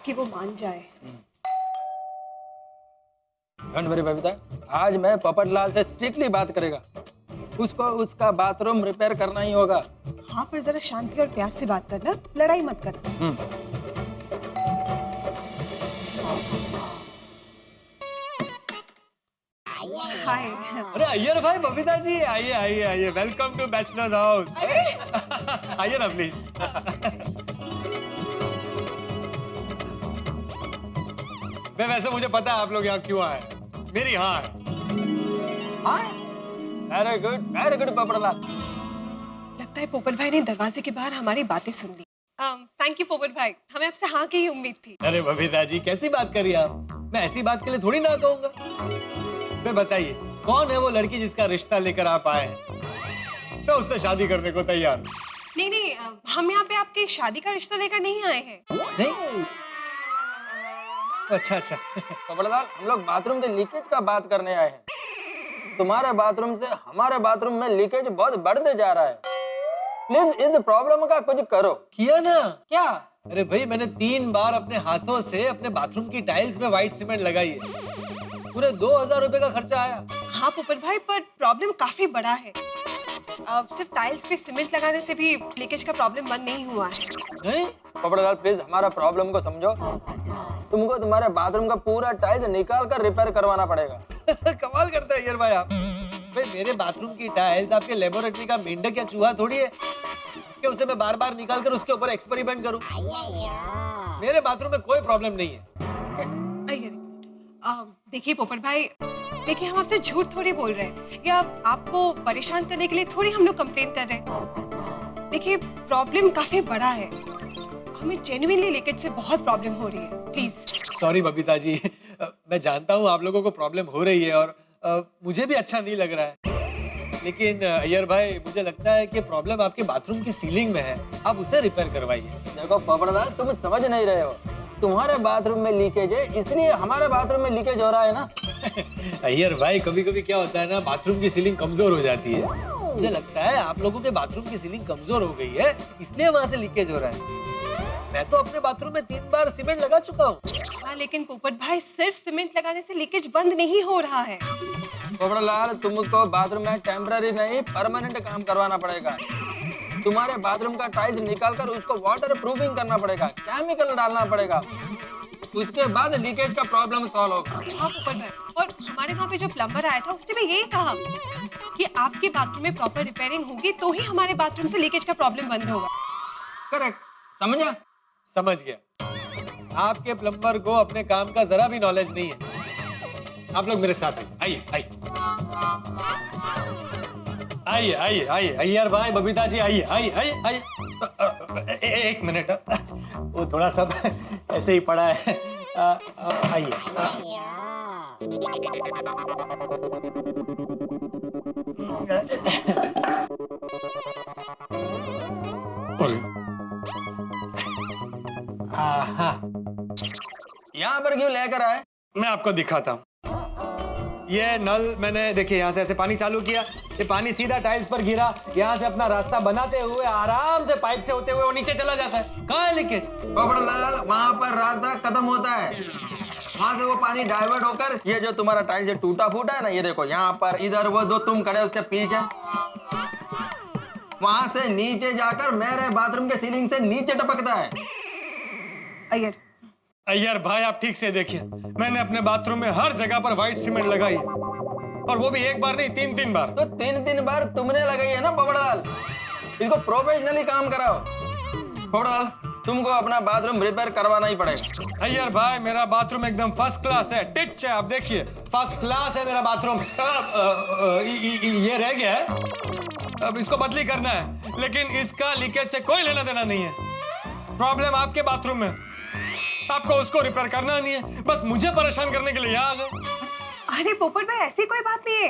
कि वो मान जाए। डोंट वरी बबीता, आज मैं पोपटलाल से स्ट्रिक्टली बात करेगा। उसको उसका बाथरूम रिपेयर करना ही होगा। हाँ, पर जरा शांति और प्यार से बात करना, लड़ाई मत करना। हाय। अरे अय्यर भाई, बबीता जी, आइए आइए आइए, वेलकम टू बैचलर्स हाउस। आइए ना प्लीज। वैसे मुझे पता है आप लोग यहाँ क्यों आए। मेरी हाँ है। Very good Popatlal. लगता है पोपट भाई ने दरवाजे के बाहर हमारी बातें सुन ली। थैंक यू पोपट भाई, हमें आपसे हाँ की ही उम्मीद थी। अरे बबीता जी, कैसी बात करी आप? मैं ऐसी बात के लिए थोड़ी ना कहूंगा। मैं बताइए, कौन है वो लड़की जिसका रिश्ता लेकर आप आए हैं? मैं उससे शादी करने को तैयार। नहीं नहीं, हम यहाँ पे आपकी शादी का रिश्ता लेकर नहीं आए हैं। नहीं? अच्छा अच्छा। पोपटलाल, हम लोग बाथरूम के लीकेज का बात करने आए हैं। तुम्हारे बाथरूम से हमारे बाथरूम में लीकेज बहुत बढ़ते जा रहा है। प्लीज इस प्रॉब्लम का कुछ करो। किया ना? क्या? अरे भाई, मैंने 3 बार अपने हाथों से अपने बाथरूम की टाइल्स में व्हाइट सीमेंट लगाई है। पूरे 2000 रुपए का खर्चा आया। हाँ पोपट भाई, पर प्रॉब्लम काफी बड़ा है। सिर्फ टाइल्स पे सीमेंट लगाने से भी लीकेज का प्रॉब्लम बंद नहीं हुआ है। नहीं? पोपटलाल, प्लीज हमारा प्रॉब्लम को समझो। तुमको तुम्हारे बाथरूम का पूरा टाइल्स निकाल कर रिपेयर करवाना पड़ेगा। कमाल करते हैं यार भाई आप। भाई, मेरे बाथरूम की टाइल्स आपके लेबोरेटरी का मेंढक या चूहा थोड़ी है कि उसे मैं बार बार निकाल कर उसके ऊपर एक्सपेरिमेंट करूं। मेरे बाथरूम में कोई प्रॉब्लम नहीं है। देखिए पोपट भाई, देखिए हम आपसे झूठ थोड़ी बोल रहे हैं या आपको परेशान करने के लिए थोड़ी हम लोग कंप्लेन कर रहे हैं। देखिए प्रॉब्लम काफी बड़ा है, हमें जेन्युइनली लीकेज से बहुत प्रॉब्लम हो रही है। प्लीज। सॉरी बबीता जी, मैं जानता हूँ आप लोगों को प्रॉब्लम हो रही है और मुझे भी अच्छा नहीं लग रहा है। लेकिन अय्यर भाई, मुझे लगता है कि प्रॉब्लम आपके बाथरूम की सीलिंग में है। आप उसे रिपेयर करवाइए। देखो पोपटलाल, तुम समझ नहीं रहे हो। तुम्हारे बाथरूम में लीकेज है, इसलिए हमारे बाथरूम में लीकेज हो रहा है ना। अय्यर भाई, कभी कभी क्या होता है ना, बाथरूम की सीलिंग कमजोर हो जाती है। मुझे लगता है आप लोगों के बाथरूम की सीलिंग कमजोर हो गई है, इसलिए वहाँ से लीकेज हो रहा है। मैं तो अपने बाथरूम में 3 बार सीमेंट लगा चुका हूँ। हाँ, लेकिन पोपट भाई, सिर्फ सीमेंट लगाने से लीकेज बंद नहीं हो रहा है। पोपटलाल, तुमको बाथरूम में टेम्पररी नहीं परमानेंट काम करवाना पड़ेगा। तुम्हारे बाथरूम का टाइल्स निकालकर उसको वाटर प्रूफिंग करना पड़ेगा, केमिकल डालना पड़ेगा। उसके बाद लीकेज का प्रॉब्लम सॉल्व होगा। हाँ पोपट भाई, और हमारे वहाँ पे जो प्लम्बर आया था उसने भी यही कहा कि आपके बाथरूम में प्रॉपर रिपेयरिंग होगी तो ही हमारे बाथरूम से लीकेज का प्रॉब्लम बंद होगा। करेक्ट, समझा? समझ गया। आपके प्लम्बर को अपने काम का जरा भी नॉलेज नहीं है। आप लोग मेरे साथ आइए। आइए आइए आइए आइए अय्यर भाई, बबीता जी, आइए आइए आइए आइए। एक मिनट, वो थोड़ा सा ऐसे ही पड़ा है। आइए। यहाँ पर क्यों लेकर आए? मैं आपको दिखाता हूँ। ये नल मैंने, देखिए, यहाँ से ऐसे पानी चालू किया, ये पानी सीधा टाइल्स पर गिरा, यहाँ से अपना रास्ता बनाते हुए आराम से पाइप से होते हुए वो नीचे चला जाता है। कहाँ है लीकेज? पोपटलाल, वहाँ पर रास्ता खत्म होता है, वहाँ से वो पानी डाइवर्ट होकर ये जो तुम्हारा टाइल्स टूटा फूटा है ना, ये देखो यहाँ पर, इधर वो दो तुम खड़े उसके पीछे, वहाँ से नीचे जाकर मेरे बाथरूम के सीलिंग से नीचे टपकता है। अय्यर भाई, आप ठीक से देखिए, मैंने अपने बाथरूम में हर जगह पर व्हाइट सीमेंट लगाई, और वो भी एक बार नहीं, 3-3 बार। तो 3-3 बार तुमने लगाई है ना पोपटलाल, इसको प्रोफेशनली काम कराओ। पोपटलाल, तुमको अपना बाथरूम रिपेयर करवाना ही पड़ेगा। अय्यर भाई, मेरा बाथरूम एकदम फर्स्ट क्लास है, टिच है, आप देखिए, फर्स्ट क्लास है मेरा बाथरूम। ये रह गया है, अब इसको बदली करना है, लेकिन इसका लीकेज से कोई लेना देना नहीं है। प्रॉब्लम आपके बाथरूम में, आपको उसको रिपेयर करना नहीं है, बस मुझे परेशान करने के लिए यहाँ आ गए। अरे पोपट भाई, ऐसी कोई बात नहीं है,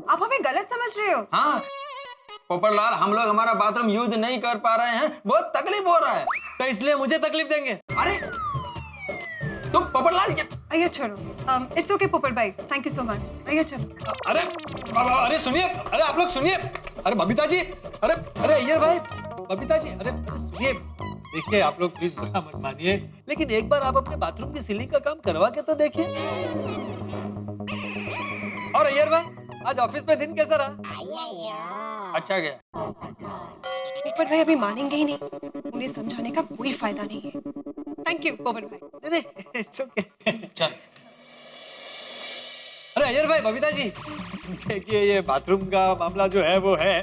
आप हमें गलत समझ रहे हो। हाँ पोपटलाल, हम लोग हमारा बाथरूम यूज नहीं कर पा रहे हैं, बहुत तकलीफ हो रहा है, तो इसलिए मुझे तकलीफ देंगे? अरे तुम पोपटलाल, अय्यर छोड़ो, इट्स ओके पोपट भाई, thank you so much. Iyer चलो। अरे सुनिए, अरे आप लोग सुनिए, अरे बबीता जी, अरे अय्यर भाई, बबीता जी, अरे सुनिए, देखिए आप लोग प्लीज बुरा मत मानिए, लेकिन एक बार आप अपने बाथरूम की सीलिंग का काम करवा के तो देखिए। और अय्यर भाई, आज ऑफिस में दिन कैसा रहा? अच्छा गया। पोपट भाई अभी मानेंगे ही नहीं, उन्हें समझाने का कोई फायदा नहीं है। थैंक यू पोपट भाई। नहीं नहीं, इट्स ओके। चल। अरे अय्यर भाई, बबीता जी, देखिए ये बाथरूम का मामला जो है वो है,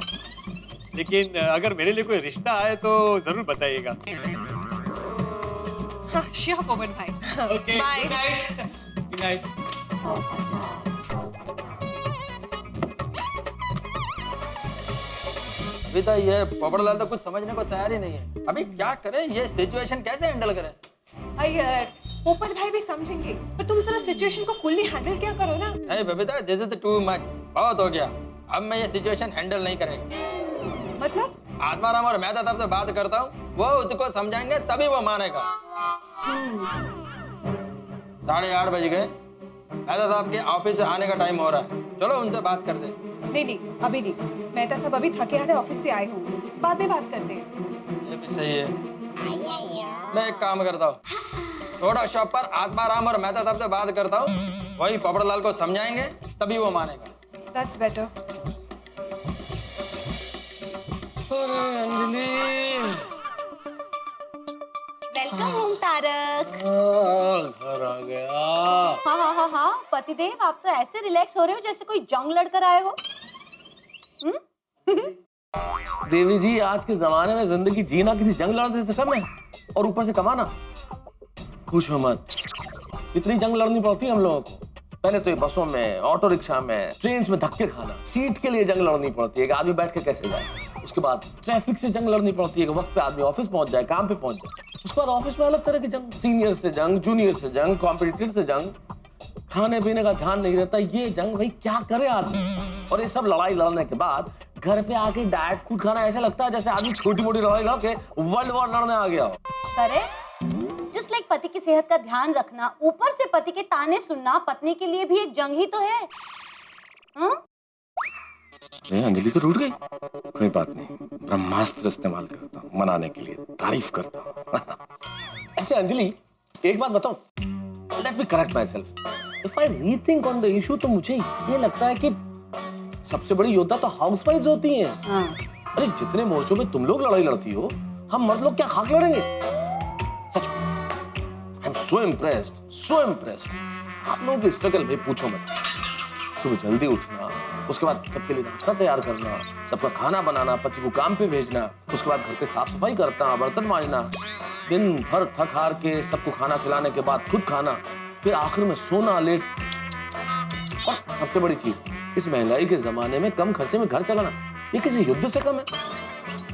लेकिन अगर मेरे लिए कोई रिश्ता आए तो जरूर बताइएगा। हाँ श्योर पोपट भाई। Okay, bye. Good night. Good night. अभी तो ये पोपटलाल तो कुछ समझने को तैयार ही नहीं है। अभी क्या करें, ये सिचुएशन कैसे हैंडल करें? अय्यर, पोपट भाई भी समझेंगे, पर तुम जरा सिचुएशन को कूलली हैंडल क्या करो ना। नहीं Babita, this is too much, बहुत हो गया। अब मैं ये सिचुएशन हैंडल नहीं करेगा। मतलब आत्माराम और मैं तो तब से बात करता हूँ, वो उसको समझाएंगे तभी वो मानेगा। 8:30 बज गए, मेहता साहब के ऑफिस से आने का टाइम हो रहा है। चलो उनसे बात कर दे। नहीं नहीं, अभी नहीं, मेहता साहब अभी थके हारे ऑफिस से आए होंगे, बाद में बात करते हैं। ये भी सही है। मैं एक काम करता हूँ, थोड़ा शॉप पर आत्माराम और मेहता साहब से बात करता हूँ, वही पोपटलाल को समझाएंगे तभी वो मानेगा। That's better. Anjali, welcome home Tarak. घर आ गया। हाँ, पतिदेव आप तो ऐसे रिलैक्स हो रहे हो जैसे कोई जंग लड़कर आए हो। देवी जी, आज के जमाने में जिंदगी जीना किसी जंग लड़ने से कम है, और ऊपर से कमाना, पूछो मत। इतनी जंग लड़नी पड़ती है हम लोगों को। पहले तो ये बसों में, ऑटो रिक्शा में, ट्रेन में धक्के खाना, सीट के लिए जंग लड़नी पड़ती है कि आदमी बैठ के कैसे जाए। उसके बाद ट्रैफिक से जंग लड़नी पड़ती है कि वक्त पे आदमी ऑफिस पहुंच जाए, काम पे पहुंच जाए। उसके बाद ऑफिस में अलग तरह की जंग, सीनियर से जंग, जूनियर से जंग, कॉम्पिटिटर से जंग, खाने पीने का ध्यान नहीं रहता, ये जंग भाई क्या करे आदमी। और ये सब लड़ाई लड़ने के बाद घर पे आके डाइट फूड खाना ऐसा लगता है जैसे आदमी छोटी मोटी लड़ाई लड़ के वर्ल्ड वॉर लड़ने आ गया हो। अरे जस्ट लाइक पति की सेहत का ध्यान रखना, ऊपर से पति के ताने सुनना पत्नी के लिए भी एक जंग ही तो है। अंजलि तो रूठ गई। कोई बात नहीं, ब्रह्मास्त्र इस्तेमाल करता हूँ मनाने के लिए, तारीफ करता हूँ। ऐसे अंजलि, एक बात बताऊं, let me correct my self. If I rethink on the issue, तो मुझे ये लगता है कि सबसे बड़ी योद्धा तो हाउसवाइफ्स होती हैं। अरे जितने मोर्चों में तुम लोग लड़ाई लड़ती हो, हम मर्द लोग क्या खाक लड़ेंगे? सच में I am so impressed, so impressed. आप लोगों की स्ट्रगल भाई पूछो मत। सुबह जल्दी उठना, उसके बाद सबके लिए नाश्ता तैयार करना, सबका खाना बनाना, पति को काम पे भेजना, उसके बाद घर पे साफ सफाई करना, बर्तन मांजना, दिन भर थक हार के सबको खाना खिलाने के बाद खुद खाना, फिर आखिर में सोना लेट। और सबसे बड़ी चीज, इस महंगाई के जमाने में कम खर्चे में घर चलाना, ये किसी युद्ध से कम है।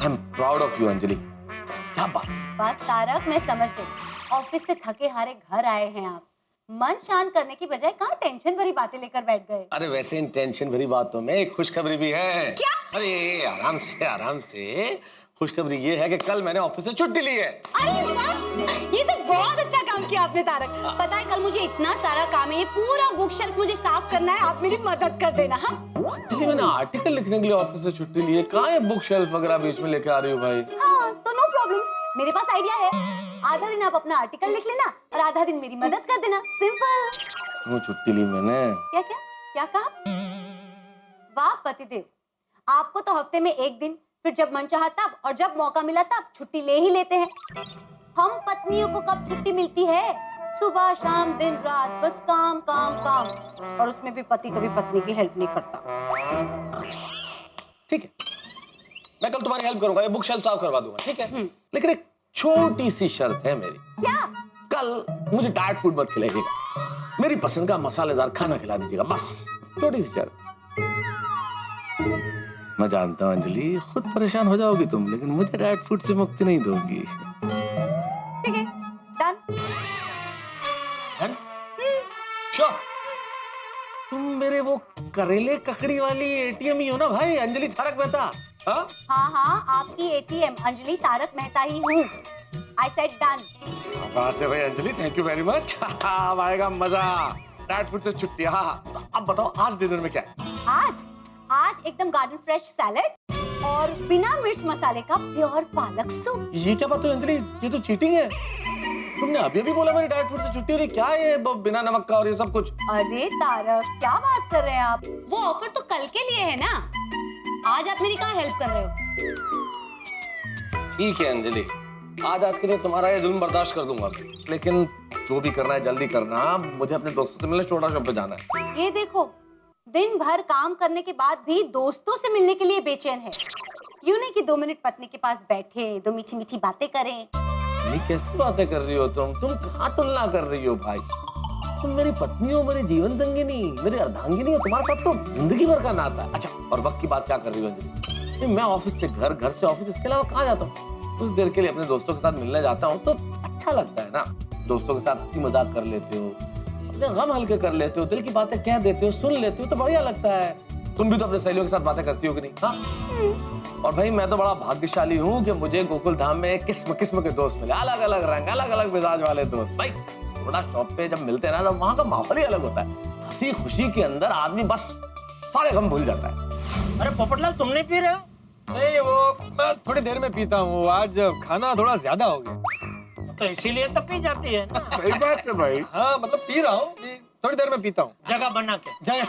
I am proud of you Anjali, क्या बात। बस तारक, मैं समझ गई। ऑफिस से थके हारे घर आए हैं आप, मन शांत करने की बजाय कहाँ टेंशन भरी बातें लेकर बैठ गए। अरे वैसे इन टेंशन भरी बातों में एक खुशखबरी भी है। क्या? अरे आराम से आराम से। खुशखबरी ये है कि कल मैंने ऑफिस से छुट्टी ली है। अरे वाह, ये तो बहुत अच्छा काम किया आपने तारक। पता है कल मुझे इतना सारा काम है, ये पूरा बुक शेल्फ मुझे साफ करना है, आप मेरी मदद कर देना। हाँ चलिए, मैंने आर्टिकल लिखने के लिए ऑफिस से छुट्टी ली है, कहाँ ये बुक शेल्फ वगैरह बीच में लेके आ रही हो भाई? हाँ, तो नो प्रॉब्लम्स, मेरे पास आइडिया है। आधा दिन आप अपना आर्टिकल लिख लेना और आधा दिन मेरी मदद कर देना, सिंपल। वो छुट्टी ली मैंने। क्या क्या क्या कहा? वाह पतिदेव, आपको तो हफ्ते में एक दिन, फिर जब मन चाहा तब और जब मौका मिला तब छुट्टी ले ही लेते हैं। हम पत्नियों को कब छुट्टी मिलती है? सुबह शाम दिन रात, बस काम काम काम, और उसमें भी पति कभी पत्नी की हेल्प नहीं करता। ठीक है, मैं कल तुम्हारी हेल्प करूंगा, ये बुक शेल्फ साफ करवा दूंगा, ठीक है? लेकिन एक छोटी सी शर्त है मेरी। क्या? कल मुझे डाइट फूड मत खिलाइएगा, मेरी पसंद का मसालेदार खाना खिला दीजिएगा, बस छोटी सी शर्त। मैं जानता हूँ अंजलि, खुद परेशान हो जाओगी तुम, लेकिन मुझे डाइट फूड से मुक्ति नहीं दोगी। ठीक है, डन। श्योर। तुम मेरे वो करेले ककड़ी वाली एटीएम ही हो ना भाई, अंजलि तारक मेहता? हाँ हाँ, आपकी एटीएम अंजलि तारक मेहता ही हूँ। I said done। बात है भाई Anjali, thank you very much. अब आएगा मजा, डाइट फूड से छुट्टी। हाँ, तो अब बताओ आज डिनर में क्या है? आज एकदम गार्डन फ्रेश सैलेड और बिना मिर्च मसाले का प्योर पालक सूप। ये क्या बात हुई अंजलि, ये तो चीटिंग है। तुमने अभी अभी बोला मेरी डाइट फूड से छुट्टी हो रही, क्या है ये बिना नमक का और ये सब कुछ? अरे तारक, क्या बात कर रहे हैं आप? वो ऑफर तो कल के लिए है ना, आज आप मेरी कहाँ हेल्प कर रहे हो? ठीक है अंजलि, आज के लिए तुम्हारा ये जुल्म बर्दाश्त कर दूंगा, लेकिन जो भी करना है जल्दी करना, मुझे अपने दोस्तों से मिलने छोटा शॉप पे जाना है। ये देखो, दिन भर काम करने के बाद भी दोस्तों से मिलने के लिए बेचैन है। यूं नहीं कि 2 मिनट पत्नी के पास बैठे, 2 मीठी मीठी बातें करें। ये कैसी बातें कर रही हो तुम कहाँ तुलना कर रही हो भाई? तुम मेरी पत्नी हो, मेरी जीवन संगिनी, मेरी अर्धांगिनी हो, तुम्हारे साथ तो जिंदगी भर का नाता है। अच्छा, और वक्त की बात क्या कर रही हो अंजलि? मैं ऑफिस से घर, घर से ऑफिस, इसके अलावा कहाँ जाता हूँ? कुछ देर के लिए अपने दोस्तों के साथ मिलने जाता हूँ तो अच्छा लगता है ना। दोस्तों के साथ हंसी मजाक कर लेते हो, अपने गम हल्के कर लेते हो, दिल की बातें कह देते हो, सुन लेते हो, तो बढ़िया लगता है। तुम भी तो अपने सहेलियों के साथ बातें करती हो कि नहीं? हाँ? और भाई मैं तो बड़ा भाग्यशाली हूँ कि मुझे गोकुल धाम में किस्म किस्म के दोस्त मिले, अलग अलग रंग, अलग अलग मिजाज वाले दोस्त। भाई सोडा शॉप पे जब मिलते हैं ना, तो वहाँ का माहौल ही अलग होता है। हंसी खुशी के अंदर आदमी बस सारे गम भूल जाता है। अरे पोपटलाल, तुम नहीं पी रहे हो? नहीं, वो मैं थोड़ी देर में पीता हूँ, आज खाना थोड़ा ज्यादा हो गया तो इसीलिए तो पी जाती है ना। सही बात है भाई। हाँ मतलब पी रहा हूँ, थोड़ी देर में पीता हूँ। जगह बना के। जगह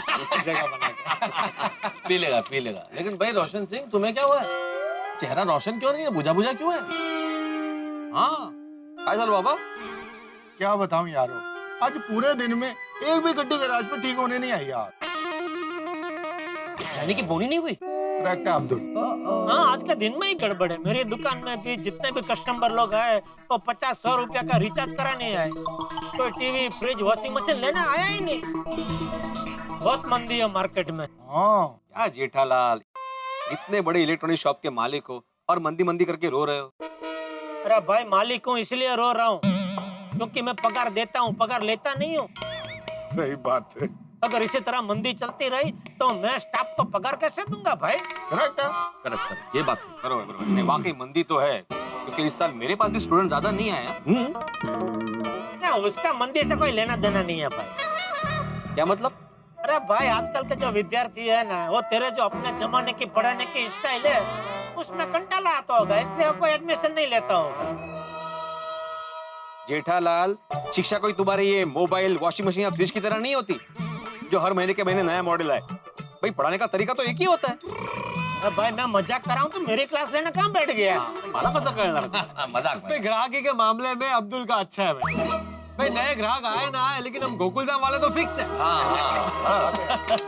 बना के। पी लेगा। लेकिन भाई रोशन सिंह, तुम्हें क्या हुआ है? चेहरा रोशन क्यों नहीं है, बुझा बुझा क्यों है? हाँ फैसल बाबा, क्या बताऊं यारो, आज पूरे दिन में एक भी गड्डी गैराज पे ठीक होने नहीं आई यार। यानी कि बोनी नहीं हुई? करेक्ट है अब्दुल। हाँ, आज के दिन में ही गड़बड़ है। मेरी दुकान में भी जितने भी कस्टमर लोग आए वो 50-100 रुपया का रिचार्ज कराने आए। कोई टीवी, फ्रिज, वॉशिंग मशीन लेने आया ही नहीं। बहुत मंदी है मार्केट में। हाँ क्या जेठालाल, इतने बड़े इलेक्ट्रॉनिक शॉप के मालिक हो और मंदी मंदी करके रो रहे हो? अरे भाई, मालिक हूँ इसलिए रो रहा हूँ, क्योंकि मैं पगार देता हूँ, पगार लेता नहीं हूँ। सही बात है। अगर इसी तरह मंदी चलती रही तो मैं स्टाफ को पगार कैसे दूंगा भाई? करेक्ट है। करेक्ट, ये बात सही। बरोबर। नहीं, वाकई मंदी तो है, क्योंकि इस साल मेरे पास भी स्टूडेंट ज्यादा नहीं आया। ना, उसका मंदी से कोई लेना देना नहीं है भाई। क्या मतलब? अरे भाई, आजकल के जो विद्यार्थी है ना, वो तेरे जो अपने जमाने की पढ़ाने की स्टाइल है उसमें कंटाला आता होगा, इसलिए कोई एडमिशन नहीं लेता होगा। जेठालाल, शिक्षा कोई तुम्हारे ये मोबाइल, वॉशिंग मशीन या फ्रिज की तरह नहीं होती जो हर महीने के महीने नया मॉडल आए। भाई पढ़ाने का तरीका तो एक ही होता है। अरे भाई, मैं मजाक कर रहा हूँ तो मेरी क्लास लेना कहाँ बैठ गया? माला मजाक करने लगा। मजाक भाई ग्राहकी के मामले में अब्दुल का अच्छा है भाई नए ग्राहक आए ना आए, लेकिन हम गोकुलधाम वाले तो फिक्स है।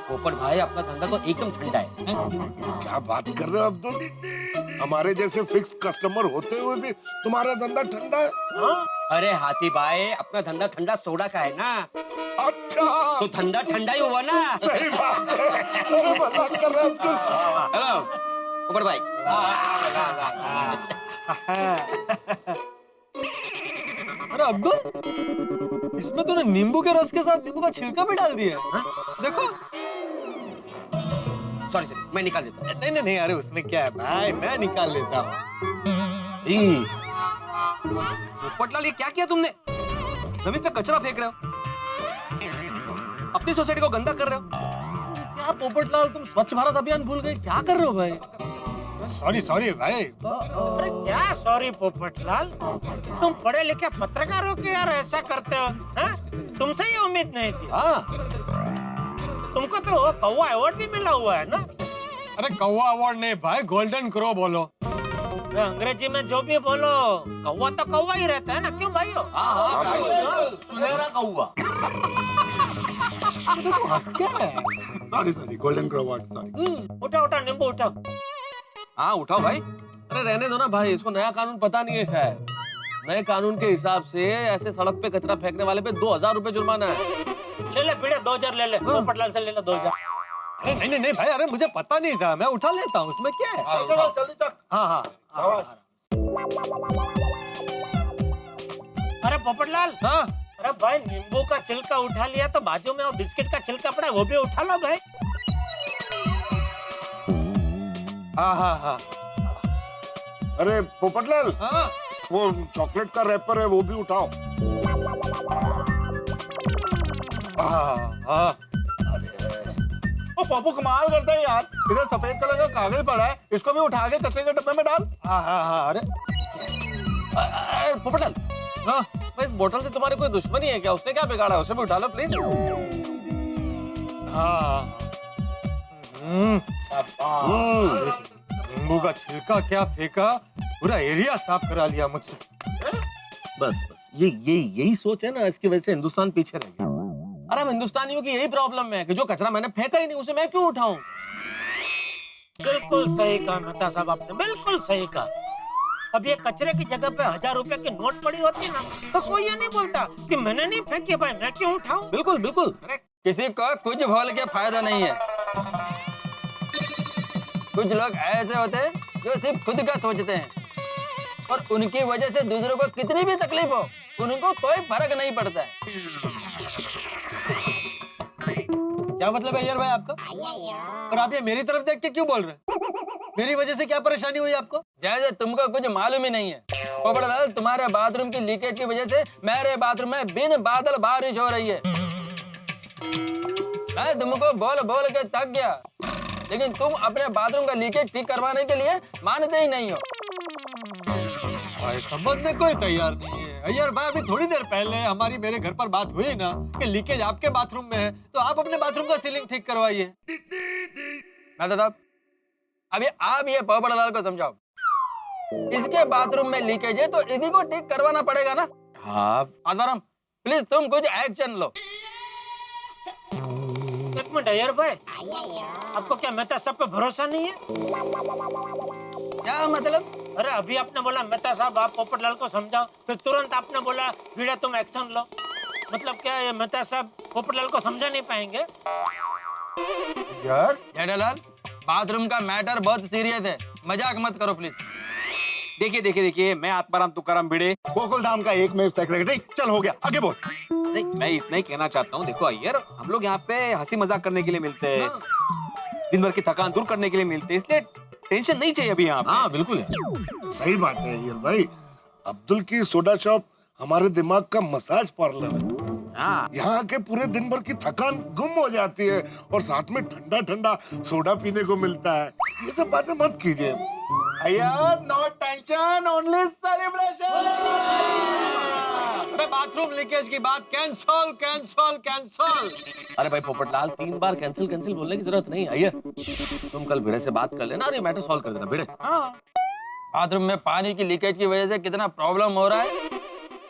पोपट भाई, अपना धंधा तो एकदम ठंडा है। क्या बात कर रहे हो अब्दुल, हमारे जैसे फिक्स कस्टमर होते हुए भी तुम्हारा धंधा ठंडा है। अरे हाथी भाई, अपना धंधा ठंडा सोडा का है ना, अच्छा तो धंधा ठंडा ही हुआ ना। सही बात है। अरे मजाक कर रहे हो अब्दुल। हेलो पोपट भाई। अरे अब्दुल, इसमें तूने नींबू के रस के साथ नींबू का छिलका भी डाल दिया है। देखो। सॉरी मैं निकाल देता हूँ। नहीं नहीं नहीं, अरे उसमें क्या है भाई, मैं निकाल लेता हूँ। पोपटलाल, ये क्या किया तुमने? जमीन पे कचरा फेंक रहे हो, अपनी सोसाइटी को गंदा कर रहे हो। क्या पोपटलाल, तुम स्वच्छ भारत अभियान भूल गए? क्या कर रहे हो भाई? सॉरी सॉरी भाई। अरे क्या सॉरी पोपटलाल, तुम पढ़े लिखे पत्रकार हो के यार ऐसा करते हो? हाँ? तुमसे ये उम्मीद नहीं थी। तुमको तो कौवा अवार्ड भी मिला हुआ है ना? अरे कौवा अवार्ड नहीं भाई, गोल्डन क्रो बोलो। अंग्रेजी में जो भी बोलो, कौवा तो कौवा ही रहता है ना, क्यों भाई? सुनहरा कौवा। तो हंस क्या रहा है? Sorry golden crow award, sorry. उठाओ नींबू उठाओ। हाँ उठाओ भाई। अरे रहने दो ना भाई, इसको नया कानून पता नहीं है शायद। नए कानून के हिसाब से ऐसे सड़क पे कचरा फेंकने वाले पे 2000 रुपए जुर्माना है। ले ले पीड़े, 2000 ले ले। पोपटलाल से ले लो 2000। अरे नहीं नहीं नहीं भाई, अरे मुझे पता नहीं था, मैं उठा लेता हूँ, उसमें क्या है? चलो जल्दी चल। हाँ। अरे पोपटलाल, हाँ अरे भाई, नींबू का छिलका उठा लिया तो बाजू में वो बिस्किट का छिलका पड़ा है, वो भी उठा लो भाई। हाँ। अरे पोपटलाल, हाँ। वो चॉकलेट का रैपर है वो भी उठाओ। हाँ। ओ पापू कमाल करता है यार। इधर सफेद कलर का कागज पड़ा है, इसको भी उठा के कचरे के डब्बे में डाल। हाँ हाँ हाँ, अरे पोपटलाल, हाँ भाई इस बोतल से तुम्हारी कोई दुश्मनी है क्या? उसने क्या बिगाड़ा है? उसे भी उठा लो प्लीज। हाँ। नींबू का छिलका क्या फेंका, पूरा एरिया साफ करा लिया मुझसे। बस यही सोच है ना, इसकी वजह से हिंदुस्तान पीछे रह गया। अरे हम हिंदुस्तानियों की यही प्रॉब्लम है कि जो कचरा मैंने फेंका ही नहीं उसे मैं क्यों उठाऊं? बिल्कुल सही कहा मेहता साहब आपने, बिल्कुल सही कहा। अब ये कचरे की जगह पे 1000 रुपए की नोट पड़ी होती ना तो कोई ये नहीं बोलता कि मैंने नहीं फेंकी भाई, मैं क्यों उठाऊं। बिल्कुल बिल्कुल। किसी को कुछ बोल के फायदा नहीं है। कुछ लोग ऐसे होते हैं जो सिर्फ खुद का सोचते हैं और उनकी वजह से दूसरों को कितनी भी तकलीफ हो उनको कोई फर्क नहीं पड़ता है। क्या मतलब है यार भाई आपका? और आप ये मेरी तरफ देख के क्यों बोल रहे हैं? मेरी वजह से क्या परेशानी हुई आपको? जैसे तुमको कुछ मालूम ही नहीं है। पोपटलाल, तुम्हारे बाथरूम की लीकेज की वजह से मेरे बाथरूम में बिन बादल बारिश हो रही है। मैं तुमको बोल बोल के थक गया, लेकिन तुम अपने बाथरूम का लीकेज ठीक करवाने के लिए मानते ही नहीं हो। भाई समझने कोई तैयार नहीं है। अय्यर भाई, अभी थोड़ी देर पहले हमारी मेरे घर पर बात हुई ना कि लीकेज आपके बाथरूम में है, तो आप अपने बाथरूम का सीलिंग ठीक करवाइए। मैं अभी आप ये पोपटलाल को समझाओ, इसके बाथरूम में लीकेज है तो इसी को ठीक करवाना पड़ेगा ना। हाँ आत्माराम, प्लीज तुम कुछ एक्शन लो। एक मिनट अय्यर भाई, आपको क्या मेहता साहब पे भरोसा नहीं है? क्या मतलब? अरे अभी आपने बोला मेहता साहब आप पोपटलाल को समझाओ, फिर तुरंत आपने बोला भिड़े तुम एक्शन लो। मतलब क्या ये मेहता साहब पोपटलाल को समझा नहीं पाएंगे? यार जेठालाल, बाथरूम का मैटर बहुत सीरियस है, मजाक मत करो प्लीज। देखिए, मैं आत्माराम तुकाराम भिड़े, गोकुल धाम का एकमेव सेक्रेटरी। चल हो गया, आगे बोल। नहीं, मैं इतना ही कहना चाहता हूँ, देखो अय्यर, हम लोग यहाँ पे हंसी मजाक करने के लिए मिलते हैं, दिन भर की थकान दूर करने के लिए मिलते हैं, इसलिए टेंशन नहीं चाहिए अभी यहाँ पे। हाँ बिल्कुल है। सही बात है यार भाई। अब्दुल की सोडा शॉप हमारे दिमाग का मसाज पार्लर है। हाँ। यहाँ के पूरे दिन भर की थकान गुम हो जाती है और साथ में ठंडा ठंडा सोडा पीने को मिलता है। ये सब बातें मत कीजिए Iyer, no tension, only celebration. Bathroom leakage की बात कैंसल कैंसल कैंसल। अरे भाई पोपटलाल, 3 बार कैंसिल कैंसिल बोलने की जरूरत नहीं। अय्यर, तुम कल भिड़े से बात कर लेना और ये मैटर सॉल्व कर देना। भिड़े, बाथरूम में पानी की लीकेज की वजह से कितना प्रॉब्लम हो रहा है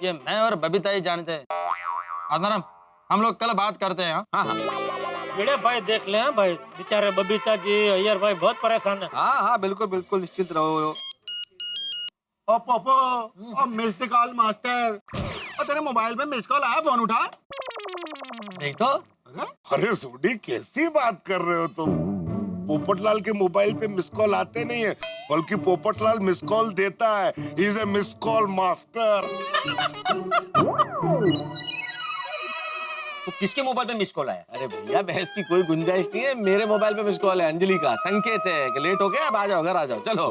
ये मैं और बबीता ही जानते हैं। आत्माराम, हम लोग कल बात करते हैं। हाँ, भिड़े भाई देख ले भाई, बेचारे बबीता जी अय्यर भाई बहुत परेशान है। हाँ, बिल्कुल निश्चिंत रहो। ओ मिस्ड कॉल मास्टर, तेरे मोबाइल पे मिस कॉल आया, फोन उठा। नहीं तो अरे सोडी, कैसी बात कर रहे हो तुम? पोपटलाल के मोबाइल पे मिस कॉल आते नहीं है, बल्कि पोपटलाल मिस कॉल देता है। He is a miss call master. तो किसके मोबाइल पे मिस कॉल आया? अरे भैया बहस की कोई गुंजाइश नहीं है। मेरे मोबाइल पे मिस कॉल है, अंजलि का संकेत है कि लेट हो गया, अब आ जाओ, घर आ जाओ, चलो।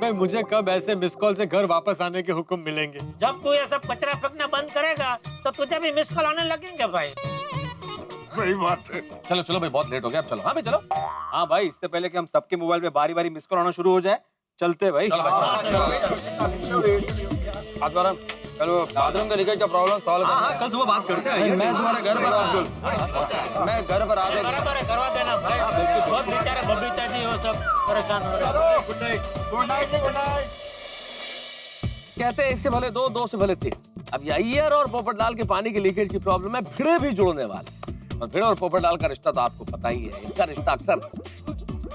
भाई मुझे कब ऐसे मिस कॉल से घर वापस आने के हुक्म मिलेंगे? जब तू ये सब कचरा फेंकना बंद करेगा तो तुझे भी मिस कॉल आने लगेंगे भाई। सही बात है। चलो चलो भाई, बहुत लेट हो गया, अब चलो। हाँ भाई चलो। हाँ भाई, इससे पहले कि हम सबके मोबाइल पे बारी बारी मिस कॉल आना शुरू हो जाए, चलते भाई। चलो भाई, चलो। आत्माराम, चलो बाथरूम का लीकेज का प्रॉब्लम सॉल्व करते हैं। कल सुबह बात करते हैं। मैं तुम्हारे घर पर आऊंगा। मैं घर पर आ जाऊंगा। बराबर है, करवा देना भाई। बहुत बेचारे बबीता जी वो सब परेशान हो रहे हैं। Good night. कहते हैं एक से भले दो, दो से भले 3। अब ये अय्यर और पोपटलाल के पानी के लीकेज की प्रॉब्लम में भिड़े भी जुड़ने वाले। और भिड़े और पोपटलाल का रिश्ता तो आपको पता ही है। इनका रिश्ता अक्सर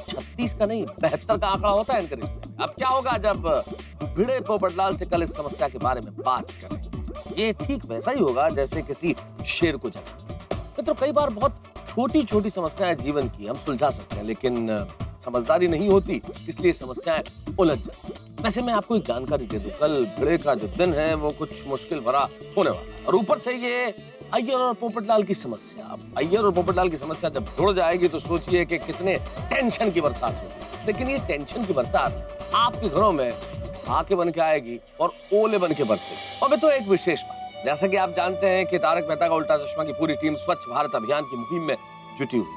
36 का नहीं 72 का आंकड़ा होता है इनके रिश्ते में। अब क्या होगा जब भिड़े पोपटलाल से कल इस समस्या के बारे में बात करें? ये ठीक वैसा ही होगा जैसे किसी शेर को जगा। तो कई बार बहुत छोटी छोटी समस्याएं जीवन की हम सुलझा सकते हैं, लेकिन समझदारी नहीं होती, इसलिए समस्याएं उलझ जाती हैं। वैसे मैं आपको एक जानकारी दे दूं, कल भिड़े का जो दिन है वो कुछ मुश्किल भरा होने वाला है। और ऊपर से ये अय्यर और पोपटलाल की समस्या। अब अय्यर और पोपटलाल की समस्या जब जुड़ जाएगी तो सोचिए कि कितने टेंशन की बरसात होगी। लेकिन ये टेंशन की बरसात आपके घरों में आके बन के आएगी और ओले बन के बरसेगी। और तो एक विशेष बात, जैसा कि आप जानते हैं कि तारक मेहता का उल्टा चश्मा की पूरी टीम स्वच्छ भारत अभियान की मुहिम में जुटी हुई।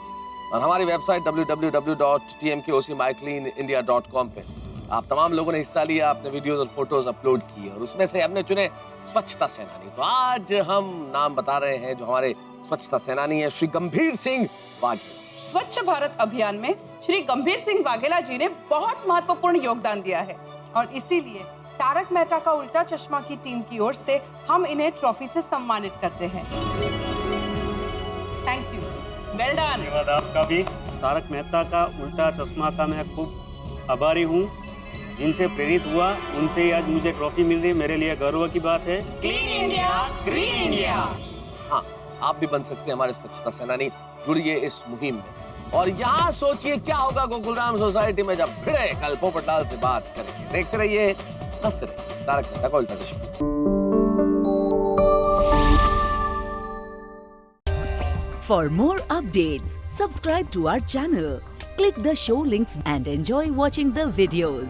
और हमारी वेबसाइट www.tmkocmycleanindia.com पे आप तमाम लोगों ने हिस्सा लिया, आपने वीडियोस और फोटोज अपलोड किए और उसमें से हमने चुने स्वच्छता सेनानी। तो आज हम नाम बता रहे हैं जो हमारे स्वच्छता सेनानी है, श्री गंभीर सिंह वाघेला। स्वच्छ भारत अभियान में श्री गंभीर सिंह वाघेला जी ने बहुत महत्वपूर्ण योगदान दिया है और इसीलिए तारक मेहता का उल्टा चश्मा की टीम की ओर से हम इन्हें ट्रॉफी से सम्मानित करते हैं। Thank you, well done. धन्यवाद आपका भी। तारक मेहता का उल्टा चश्मा का मैं खूब आभारी हूँ। जिनसे प्रेरित हुआ उनसे ही आज मुझे ट्रॉफी मिल रही है, मेरे लिए गर्व की बात है। Clean India, green India. हाँ, आप भी बन सकते हैं हमारे स्वच्छता सेनानी, जुड़िए इस मुहिम में। और यहाँ सोचिए क्या होगा गोकुलराम सोसाइटी में जब फिर कल पोपटलाल से बात करेंगे। देखते रहिए, हंसते रहिए। तारक मेहता का उल्टा चश्मा। For more updates, subscribe to our channel, click the show links and enjoy watching the videos.